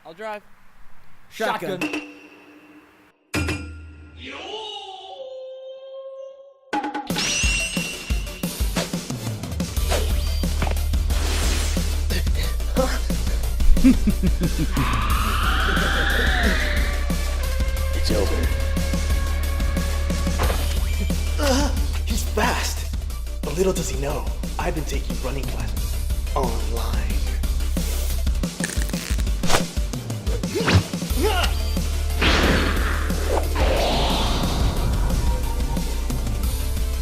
I'll drive. Shotgun. It's over. He's fast. But little does he know, I've been taking running classes online.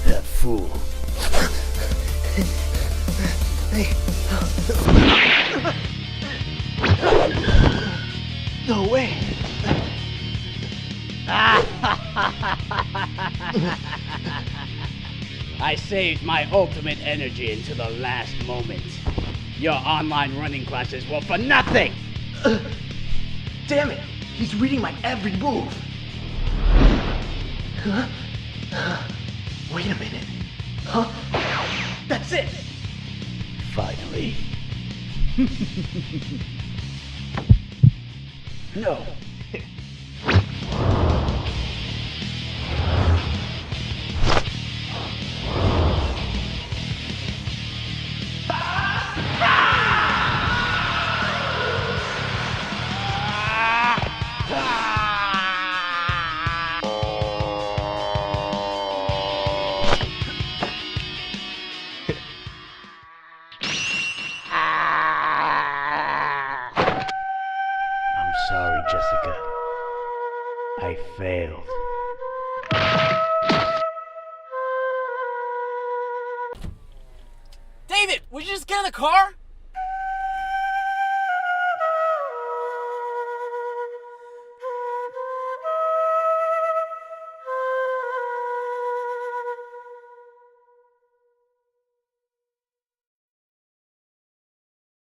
That fool. No way. I saved my ultimate energy until the last moment. Your online running classes were for nothing! Damn it! He's reading my every move. Huh? Wait a minute. Huh? That's it! Finally. No. I'm sorry, Jessica. I failed. David, would you just get in the car?